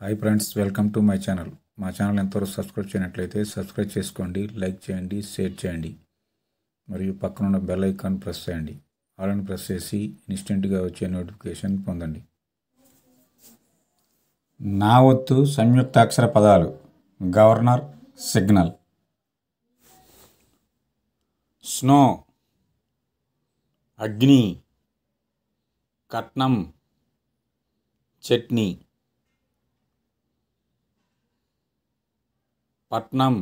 Hi friends, welcome to my channel. మా channel ఎంతవరకు subscribe చేయనట్లయితే subscribe చేసుకోండి, లైక్ చేయండి, షేర్ చేయండి మరియు పక్కనున్న బెల్ ఐకాన్ ప్రెస్ చేయండి. ఆల్ని ప్రెస్ చేసి ఇన్స్టెంట్గా వచ్చే నోటిఫికేషన్ పొందండి. నా వత్తు సంయుక్తాక్షర పదాలు: గవర్నర్, సిగ్నల్. స్నో, అగ్ని, కట్నం, చట్నీ. పట్నం,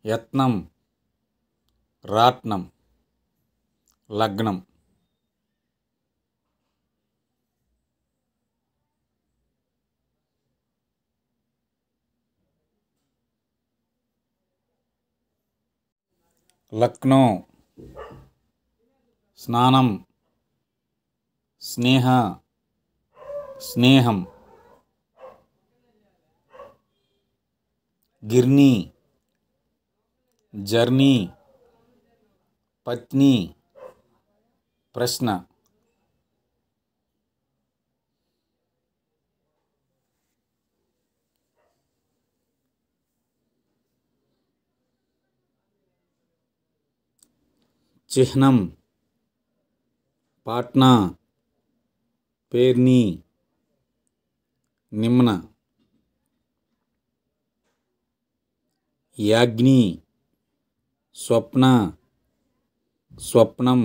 యత్నం, రాట్నం, లగ్నం. లక్నో, స్నానం, స్నేహ, స్నేహం. గిర్నీ, జర్నీ, పత్ని, ప్రశ్న. చిహ్నం, పాట్నా, పేర్ని, నిమ్న. యాగ్ని, స్వప్న, స్వప్నం,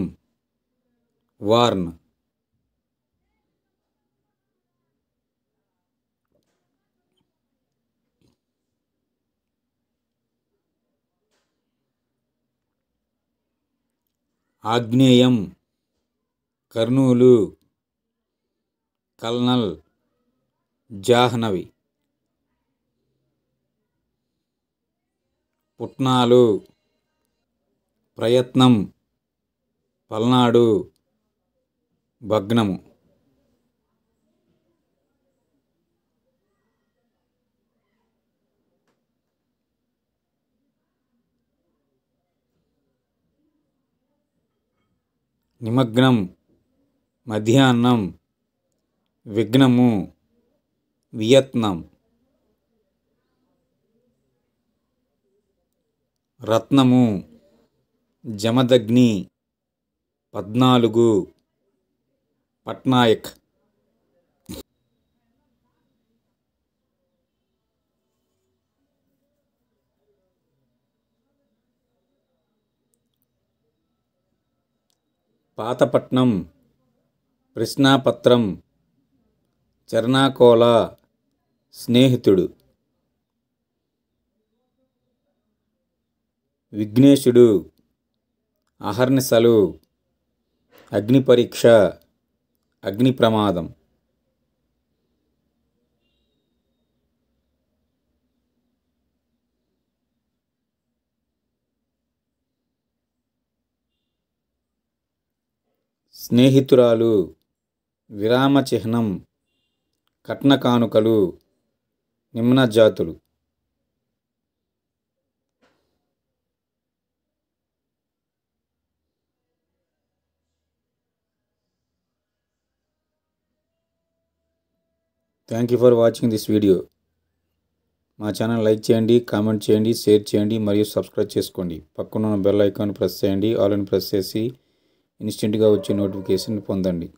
వార్న్. ఆగ్నేయం, కర్నూలు, కల్నల్, జాహ్నవి. పుట్నాలు, ప్రయత్నం, పల్నాడు, భగ్నము. నిమగ్నం, మధ్యాహ్నం, విఘ్నము, వియత్నం. రత్నము, జమదగ్ని, 14, పట్నాయక్. పాతపట్నం, ప్రశ్నాపత్రం, చర్నాకోల, స్నేహితుడు. విఘ్నేశుడు, అహర్నిశలు, అగ్ని పరీక్ష, అగ్ని ప్రమాదం. స్నేహితురాలు, విరామ చిహ్నం, కట్న కానుకలు, నిమ్న జాతులు. Thank you for watching this video. మా ఛానల్ లైక్ చేయండి, కామెంట్ చేయండి, షేర్ చేయండి మరియు సబ్స్క్రైబ్ చేసుకోండి. పక్కన ఉన్న బెల్ ఐకాన్ ప్రెస్ చేయండి. ఆల్ అని ప్రెస్ చేసి ఇన్స్టెంట్గా వచ్చే నోటిఫికేషన్ పొందండి.